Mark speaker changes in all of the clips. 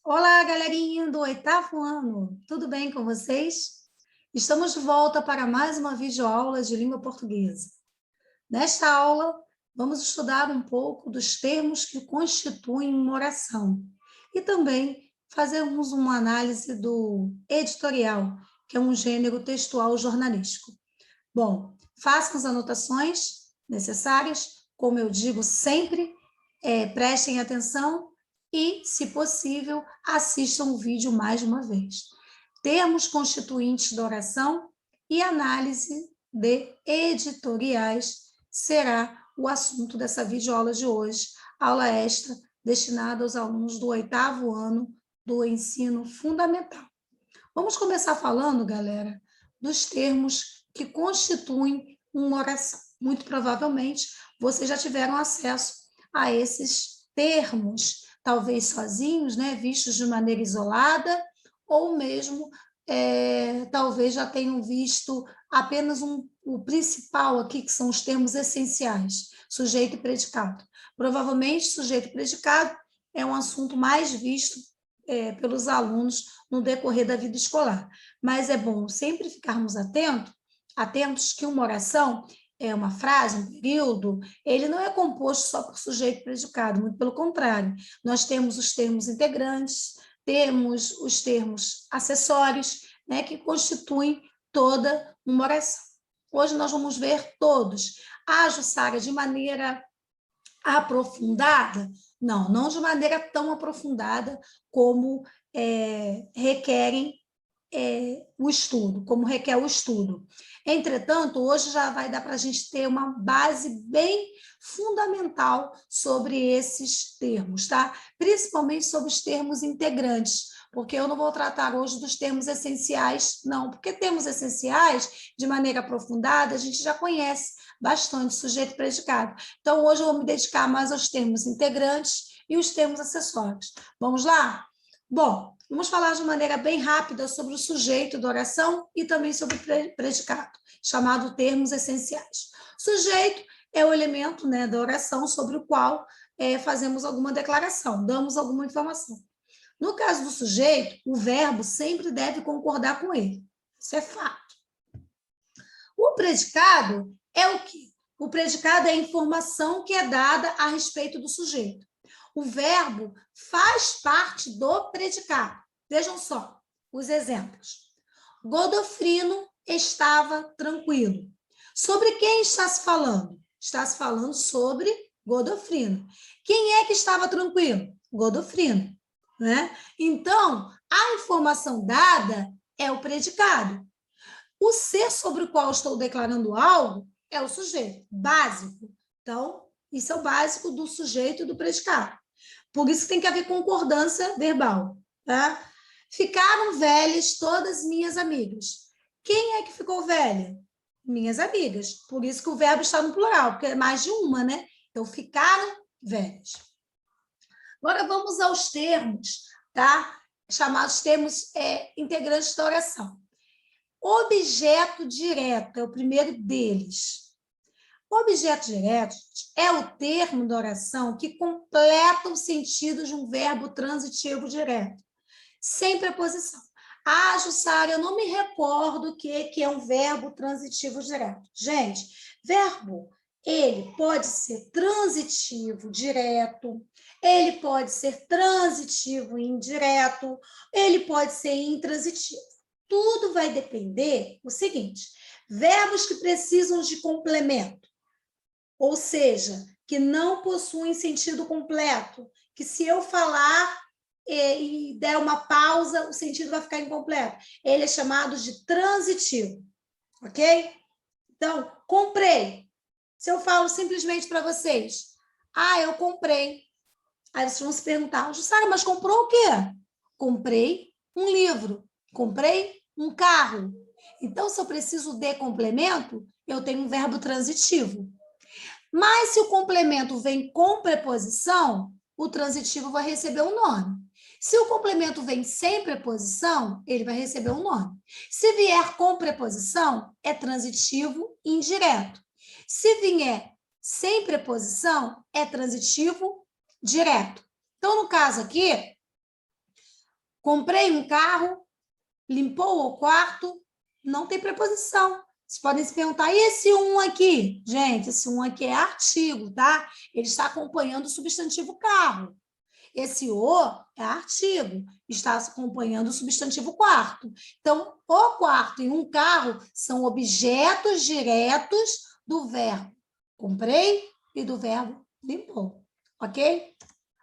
Speaker 1: Olá, galerinha do oitavo ano, tudo bem com vocês? Estamos de volta para mais uma videoaula de língua portuguesa. Nesta aula, vamos estudar um pouco dos termos que constituem uma oração e também fazermos uma análise do editorial, que é um gênero textual jornalístico. Bom, façam as anotações necessárias, como eu digo sempre, prestem atenção e, se possível, assistam o vídeo mais de uma vez. Termos constituintes da oração e análise de editoriais será o assunto dessa videoaula de hoje, aula extra destinada aos alunos do oitavo ano do ensino fundamental. Vamos começar falando, galera, dos termos que constituem uma oração. Muito provavelmente, vocês já tiveram acesso a esses termos, talvez sozinhos, né, vistos de maneira isolada, ou mesmo, talvez já tenham visto apenas o principal aqui, que são os termos essenciais, sujeito e predicado. Provavelmente, sujeito e predicado é um assunto mais visto pelos alunos no decorrer da vida escolar. Mas é bom sempre ficarmos atentos que uma oração é uma frase, um período, ele não é composto só por sujeito e predicado, muito pelo contrário. Nós temos os termos integrantes, temos os termos acessórios, né, que constituem toda uma oração. Hoje nós vamos ver todos. Ah, Jussara, de maneira aprofundada? Não de maneira tão aprofundada como requerem o estudo, como requer o estudo. Entretanto, hoje já vai dar para a gente ter uma base bem fundamental sobre esses termos, tá? Principalmente sobre os termos integrantes, porque eu não vou tratar hoje dos termos essenciais, não, porque termos essenciais, de maneira aprofundada, a gente já conhece bastante sujeito e predicado. Então, hoje eu vou me dedicar mais aos termos integrantes e os termos acessórios. Vamos lá? Bom, vamos falar de maneira bem rápida sobre o sujeito da oração e também sobre o predicado, chamado termos essenciais. Sujeito é o elemento, né, da oração sobre o qual fazemos alguma declaração, damos alguma informação. No caso do sujeito, o verbo sempre deve concordar com ele. Isso é fato. O predicado é o quê? O predicado é a informação que é dada a respeito do sujeito. O verbo faz parte do predicado. Vejam só os exemplos. Godofrino estava tranquilo. Sobre quem está se falando? Está se falando sobre Godofrino. Quem é que estava tranquilo? Godofrino, né? Então, a informação dada é o predicado. O ser sobre o qual estou declarando algo é o sujeito, básico. Então, isso é o básico do sujeito e do predicado. Por isso que tem que haver concordância verbal, tá? Ficaram velhas todas minhas amigas. Quem é que ficou velha? Minhas amigas. Por isso que o verbo está no plural, porque é mais de uma, né? Então, ficaram velhas. Agora, vamos aos termos, tá? Chamados termos integrantes da oração. Objeto direto é o primeiro deles. O objeto direto é o termo da oração que completa o sentido de um verbo transitivo direto, sem preposição. Ah, Jussara, eu não me recordo o que é um verbo transitivo direto. Gente, verbo, ele pode ser transitivo direto, ele pode ser transitivo indireto, ele pode ser intransitivo. Tudo vai depender do seguinte: verbos que precisam de complemento, ou seja, que não possuem sentido completo, que se eu falar e der uma pausa, o sentido vai ficar incompleto. Ele é chamado de transitivo, ok? Então, comprei. Se eu falo simplesmente para vocês, eu comprei. Aí vocês vão se perguntar, Jussara, mas comprou o quê? Comprei um livro, comprei um carro. Então, se eu preciso de complemento, eu tenho um verbo transitivo. Mas se o complemento vem com preposição, o transitivo vai receber um nome. Se o complemento vem sem preposição, ele vai receber um nome. Se vier com preposição, é transitivo indireto. Se vier sem preposição, é transitivo direto. Então, no caso aqui, Comprei um carro, limpou o quarto, não tem preposição. Vocês podem se perguntar, e esse um aqui? Gente, esse um aqui é artigo, tá? Ele está acompanhando o substantivo carro. Esse o é artigo, está acompanhando o substantivo quarto. Então, o quarto e um carro são objetos diretos do verbo comprei e do verbo limpou, ok?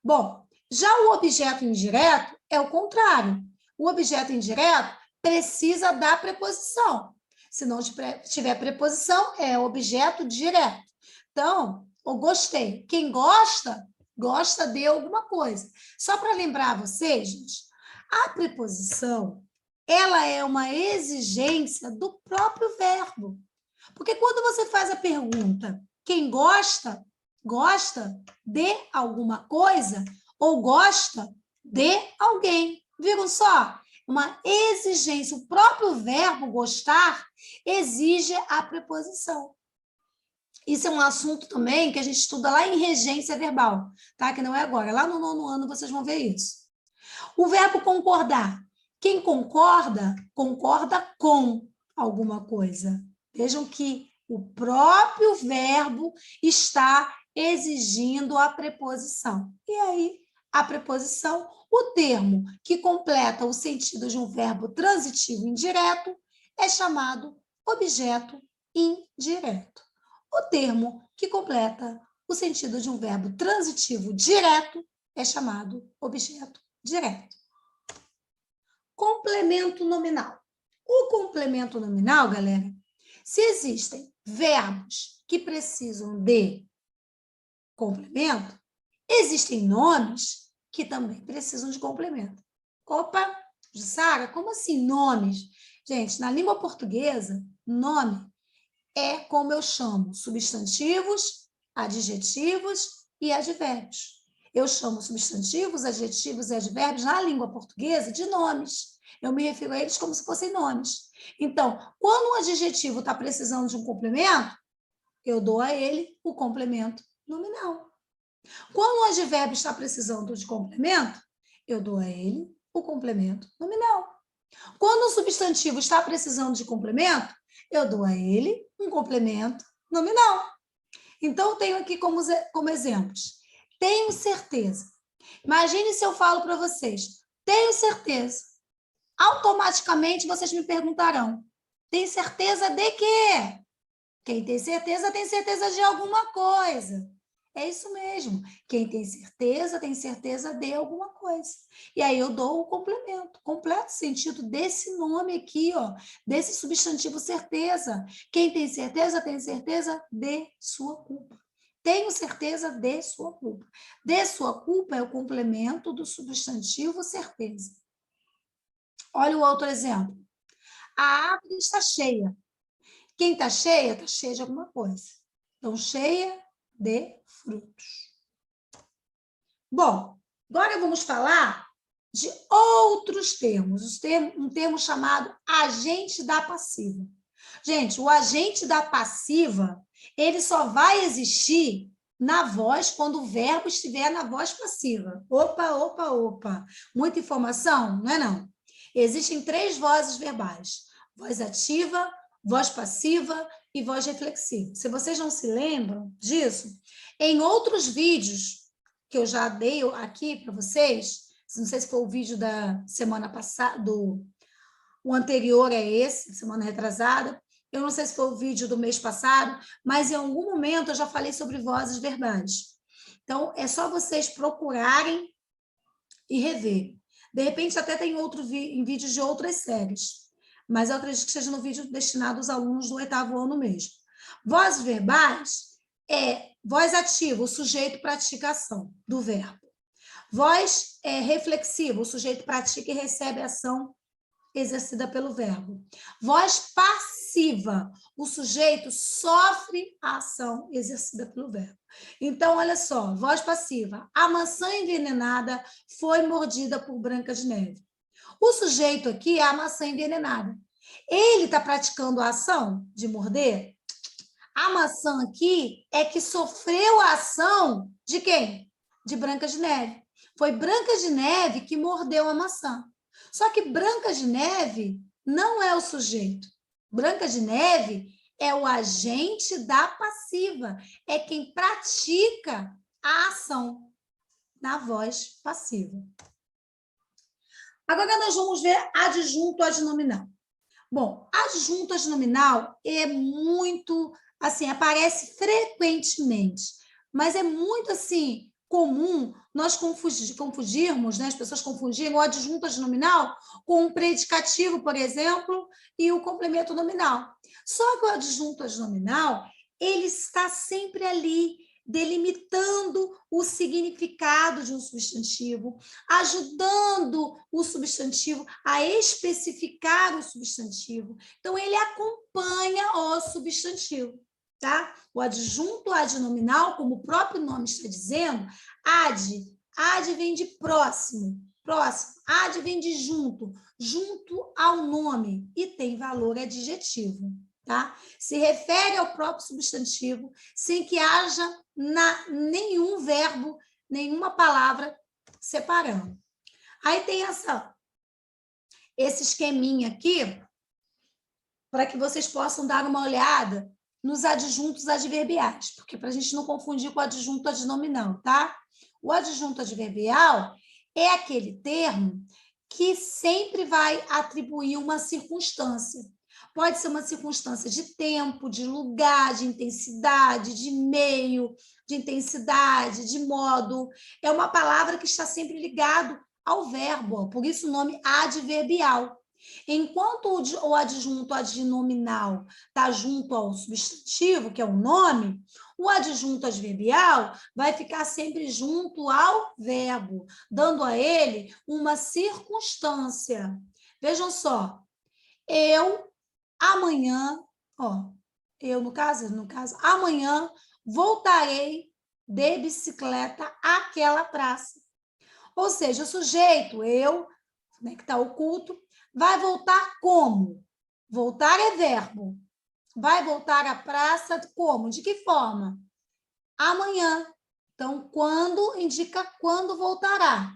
Speaker 1: Bom, já o objeto indireto é o contrário. O objeto indireto precisa da preposição. Se não tiver preposição, é objeto direto. Então, eu gostei. Quem gosta, gosta de alguma coisa. Só para lembrar vocês, gente, a preposição, ela é uma exigência do próprio verbo. Porque quando você faz a pergunta, quem gosta, gosta de alguma coisa ou gosta de alguém. Viram só? Uma exigência. O próprio verbo gostar exige a preposição. Isso é um assunto também que a gente estuda lá em regência verbal, tá? Que não é agora. Lá no 9º ano vocês vão ver isso. O verbo concordar. Quem concorda, concorda com alguma coisa. Vejam que o próprio verbo está exigindo a preposição. E aí, a preposição, o termo que completa o sentido de um verbo transitivo indireto é chamado objeto indireto. O termo que completa o sentido de um verbo transitivo direto é chamado objeto direto. Complemento nominal. O complemento nominal, galera, se existem verbos que precisam de complemento, existem nomes que também precisam de complemento. Opa, Sara, como assim nomes? Gente, na língua portuguesa, nome é como eu chamo substantivos, adjetivos e advérbios. Eu chamo substantivos, adjetivos e advérbios na língua portuguesa de nomes. Eu me refiro a eles como se fossem nomes. Então, quando um adjetivo está precisando de um complemento, eu dou a ele o complemento nominal. Quando um advérbio está precisando de complemento, eu dou a ele o complemento nominal. Quando um substantivo está precisando de complemento, eu dou a ele um complemento nominal. Então, eu tenho aqui como exemplos. Tenho certeza. Imagine se eu falo para vocês, tenho certeza. Automaticamente, vocês me perguntarão, tem certeza de quê? Quem tem certeza de alguma coisa. É isso mesmo. Quem tem certeza de alguma coisa. E aí eu dou o complemento, completo sentido desse nome aqui, ó, desse substantivo certeza. Quem tem certeza de sua culpa. Tenho certeza de sua culpa. De sua culpa é o complemento do substantivo certeza. Olha o outro exemplo. A árvore está cheia. Quem está cheia de alguma coisa. Então, cheia de frutos. Bom, agora vamos falar de outros termos. Um termo chamado agente da passiva. Gente, o agente da passiva, ele só vai existir na voz quando o verbo estiver na voz passiva. Opa. Muita informação? Não é não. Existem 3 vozes verbais. Voz ativa, voz passiva e voz reflexiva. Se vocês não se lembram disso, em outros vídeos que eu já dei aqui para vocês, não sei se foi o vídeo da semana passada, o anterior é esse, semana retrasada, eu não sei se foi o vídeo do mês passado, mas em algum momento eu já falei sobre vozes verbais. Então, é só vocês procurarem e rever. De repente, até tem em vídeos de outras séries, mas eu acredito que seja no vídeo destinado aos alunos do 8º ano mesmo. Vozes verbais é voz ativa, o sujeito pratica a ação do verbo. Voz reflexiva, o sujeito pratica e recebe a ação exercida pelo verbo. Voz passiva, o sujeito sofre a ação exercida pelo verbo. Então, olha só, voz passiva. A maçã envenenada foi mordida por Branca de Neve. O sujeito aqui é a maçã envenenada. Ele está praticando a ação de morder? A maçã aqui é que sofreu a ação de quem? De Branca de Neve. Foi Branca de Neve que mordeu a maçã. Só que Branca de Neve não é o sujeito. Branca de Neve é o agente da passiva, é quem pratica a ação na voz passiva. Agora nós vamos ver adjunto adnominal. Bom, adjunto adnominal é muito, assim, aparece frequentemente, mas é muito, assim, comum nós confundirmos, né, as pessoas confundirem o adjunto adnominal com o predicativo, por exemplo, e o complemento nominal. Só que o adjunto adnominal, ele está sempre ali, delimitando o significado de um substantivo, ajudando o substantivo a especificar o substantivo. Então, ele acompanha o substantivo, tá? O adjunto adnominal, como o próprio nome está dizendo, ad vem de próximo, ad vem de junto, junto ao nome, e tem valor adjetivo, tá? Se refere ao próprio substantivo, sem que haja nenhum verbo, nenhuma palavra separando. Aí tem esse esqueminha aqui, para que vocês possam dar uma olhada nos adjuntos adverbiais, porque para a gente não confundir com o adjunto adnominal, tá? O adjunto adverbial é aquele termo que sempre vai atribuir uma circunstância. Pode ser uma circunstância de tempo, de lugar, de intensidade, de meio, de intensidade, de modo. É uma palavra que está sempre ligado ao verbo, por isso o nome adverbial. Enquanto o adjunto adnominal está junto ao substantivo, que é o nome, o adjunto adverbial vai ficar sempre junto ao verbo, dando a ele uma circunstância. Vejam só, eu amanhã, eu no caso, amanhã voltarei de bicicleta àquela praça. Ou seja, o sujeito, eu, né, que está oculto, vai voltar como? Voltar é verbo. Vai voltar à praça como? De que forma? Amanhã. Então, quando indica quando voltará.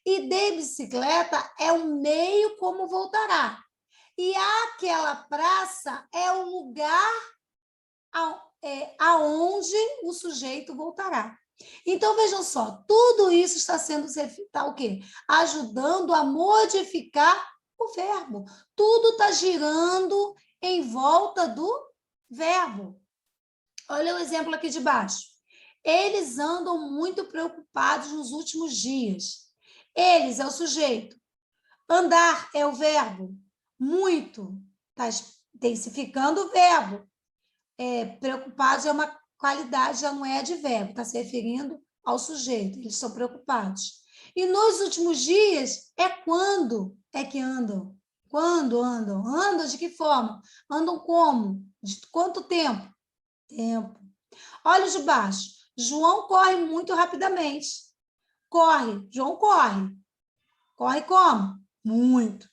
Speaker 1: E de bicicleta é o meio como voltará. E aquela praça é o lugar aonde o sujeito voltará. Então, vejam só, tudo isso está sendo o quê? Ajudando a modificar o verbo. Tudo está girando em volta do verbo. Olha o exemplo aqui de baixo. Eles andam muito preocupados nos últimos dias. Eles é o sujeito. Andar é o verbo. Muito. Está intensificando o verbo. Preocupados é uma qualidade, já não é advérbio, está se referindo ao sujeito. Eles estão preocupados. E nos últimos dias, quando é que andam? Quando andam? Andam de que forma? Andam como? De quanto tempo? Tempo. Olha de baixo. João corre muito rapidamente. Corre. João corre. Corre como? Muito.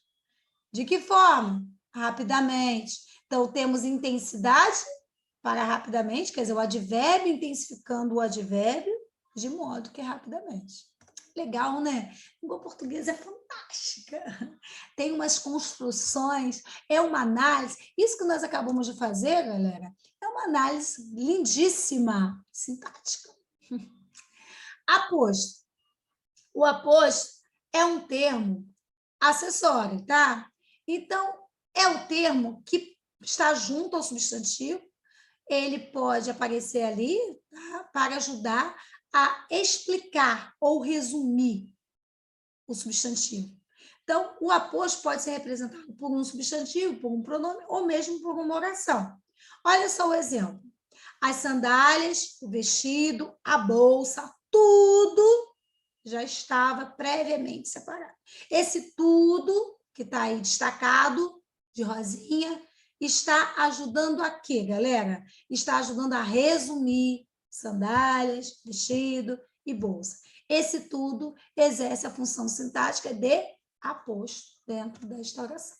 Speaker 1: De que forma? Rapidamente. Então, temos intensidade para rapidamente, quer dizer, o advérbio intensificando o advérbio, de modo que rapidamente. Legal, né? A língua portuguesa é fantástica. Tem umas construções, é uma análise. Isso que nós acabamos de fazer, galera, é uma análise lindíssima, sintática. Aposto. O aposto é um termo acessório, tá? Então, é o termo que está junto ao substantivo. Ele pode aparecer ali, tá? Para ajudar a explicar ou resumir o substantivo. Então, o aposto pode ser representado por um substantivo, por um pronome, ou mesmo por uma oração. Olha só o exemplo. As sandálias, o vestido, a bolsa, tudo já estava previamente separado. Esse tudo, que está aí destacado, de rosinha, está ajudando a quê, galera? Está ajudando a resumir sandálias, vestido e bolsa. Esse tudo exerce a função sintática de aposto dentro desta oração.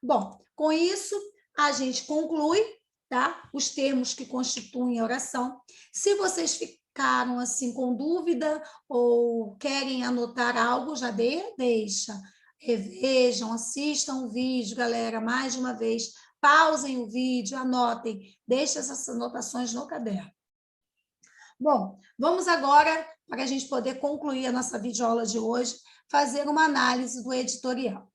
Speaker 1: Bom, com isso, a gente conclui, tá? Os termos que constituem a oração. Se vocês ficaram assim com dúvida ou querem anotar algo, já deixa. revejam, assistam o vídeo, galera, mais de uma vez, pausem o vídeo, anotem, deixem essas anotações no caderno. Bom, vamos agora, para a gente poder concluir a nossa videoaula de hoje, fazer uma análise do editorial.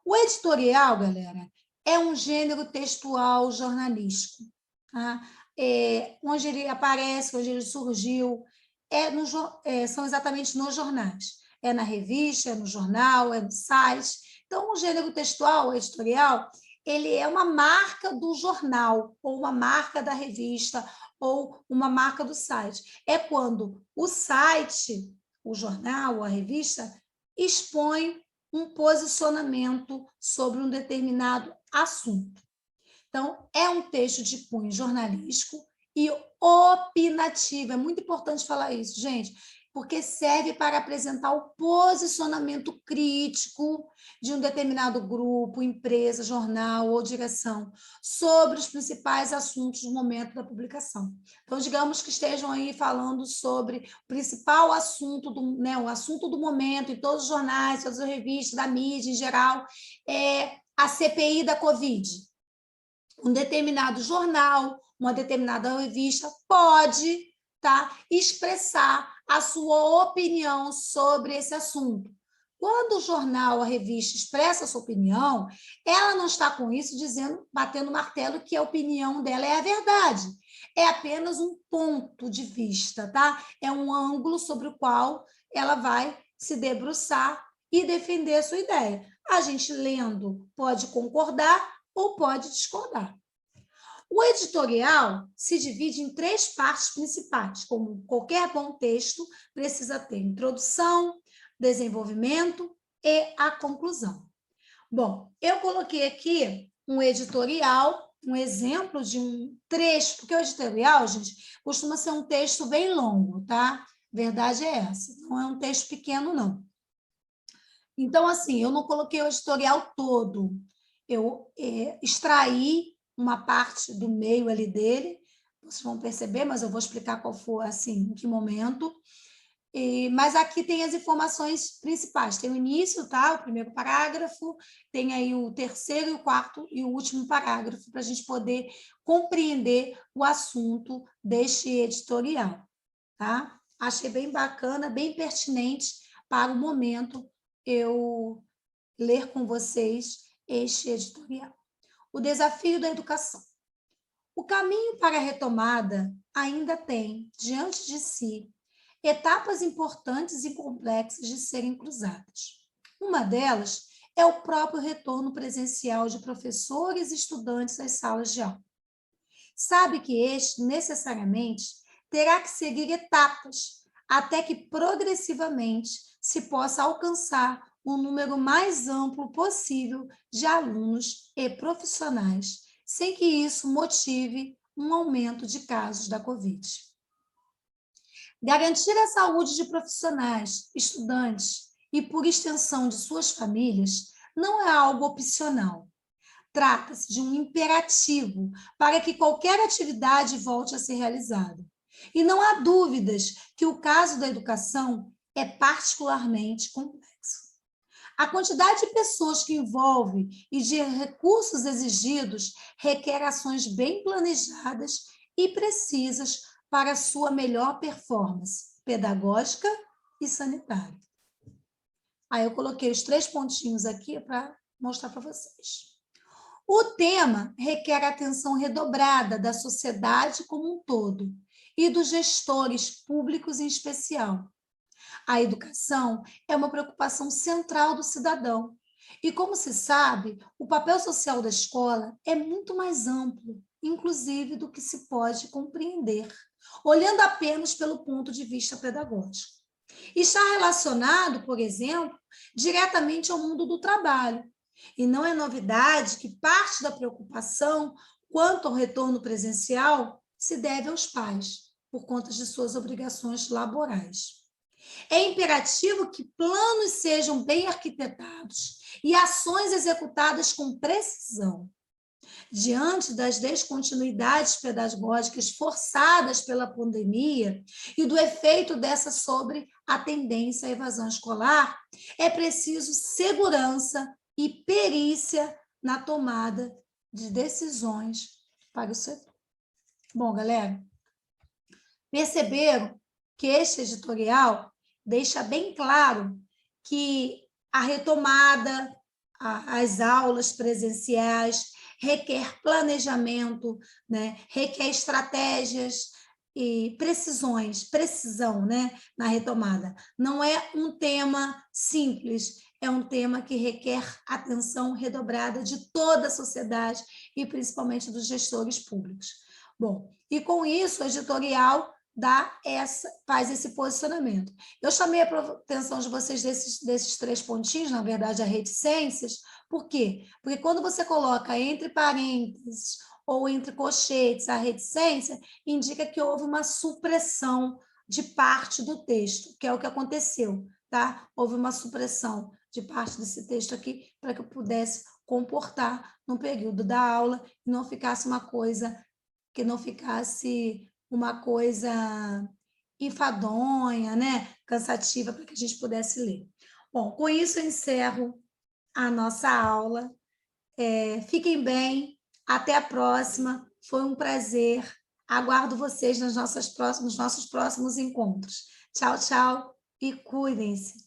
Speaker 1: O editorial, galera, é um gênero textual jornalístico, tá? Onde ele aparece, onde ele surgiu, são exatamente nos jornais. É na revista, é no jornal, é no site. Então, o gênero textual, editorial, ele é uma marca do jornal, ou uma marca da revista, ou uma marca do site. É quando o site, o jornal, a revista, expõe um posicionamento sobre um determinado assunto. Então, é um texto de cunho jornalístico e opinativo. É muito importante falar isso, gente, porque serve para apresentar o posicionamento crítico de um determinado grupo, empresa, jornal ou direção sobre os principais assuntos do momento da publicação. Então, digamos que estejam aí falando sobre o principal assunto, o assunto do momento em todos os jornais, todas as revistas, da mídia em geral, é a CPI da Covid. Um determinado jornal, uma determinada revista pode, tá, expressar a sua opinião sobre esse assunto. Quando o jornal, a revista expressa a sua opinião, ela não está com isso dizendo, batendo martelo que a opinião dela é a verdade. É apenas um ponto de vista, tá? É um ângulo sobre o qual ela vai se debruçar e defender a sua ideia. A gente lendo pode concordar ou pode discordar. O editorial se divide em 3 partes principais, como qualquer bom texto precisa ter introdução, desenvolvimento e a conclusão. Bom, eu coloquei aqui um editorial, um exemplo de um trecho, porque o editorial, gente, costuma ser um texto bem longo, tá? Verdade é essa, não é um texto pequeno, não. Então, assim, eu não coloquei o editorial todo, eu extraí uma parte do meio ali dele, vocês vão perceber, mas eu vou explicar qual foi, assim, em que momento. Mas aqui tem as informações principais, tem o início, tá? O primeiro parágrafo, tem aí o terceiro e o quarto e o último parágrafo, para a gente poder compreender o assunto deste editorial, tá? Achei bem bacana, bem pertinente para o momento eu ler com vocês este editorial. O desafio da educação. O caminho para a retomada ainda tem, diante de si, etapas importantes e complexas de serem cruzadas. Uma delas é o próprio retorno presencial de professores e estudantes às salas de aula. Sabe que este, necessariamente, terá que seguir etapas, até que progressivamente se possa alcançar um número mais amplo possível de alunos e profissionais, sem que isso motive um aumento de casos da Covid. Garantir a saúde de profissionais, estudantes e, por extensão, de suas famílias, não é algo opcional. Trata-se de um imperativo para que qualquer atividade volte a ser realizada. E não há dúvidas que o caso da educação é particularmente complexo. A quantidade de pessoas que envolve e de recursos exigidos requer ações bem planejadas e precisas para sua melhor performance pedagógica e sanitária. Aí eu coloquei os 3 pontinhos aqui para mostrar para vocês. O tema requer atenção redobrada da sociedade como um todo e dos gestores públicos em especial. A educação é uma preocupação central do cidadão. E, como se sabe, o papel social da escola é muito mais amplo, inclusive do que se pode compreender, olhando apenas pelo ponto de vista pedagógico. Está relacionado, por exemplo, diretamente ao mundo do trabalho. E não é novidade que parte da preocupação quanto ao retorno presencial se deve aos pais, por conta de suas obrigações laborais. É imperativo que planos sejam bem arquitetados e ações executadas com precisão. Diante das descontinuidades pedagógicas forçadas pela pandemia e do efeito dessa sobre a tendência à evasão escolar, é preciso segurança e perícia na tomada de decisões para o setor. Bom, galera, perceberam que este editorial deixa bem claro que a retomada, as aulas presenciais, requer planejamento, né? Requer estratégias e precisão, né? Na retomada. Não é um tema simples, é um tema que requer atenção redobrada de toda a sociedade e principalmente dos gestores públicos. Bom, e com isso, o editorial faz esse posicionamento. Eu chamei a atenção de vocês desses 3 pontinhos, na verdade, a reticências. Por quê? Porque quando você coloca entre parênteses ou entre colchetes a reticência, indica que houve uma supressão de parte do texto, que é o que aconteceu, tá? Houve uma supressão de parte desse texto aqui para que eu pudesse comportar no período da aula e não ficasse uma coisa enfadonha, né? Cansativa, para que a gente pudesse ler. Bom, com isso eu encerro a nossa aula. Fiquem bem, até a próxima. Foi um prazer. Aguardo vocês nos nossos próximos encontros. Tchau, tchau e cuidem-se.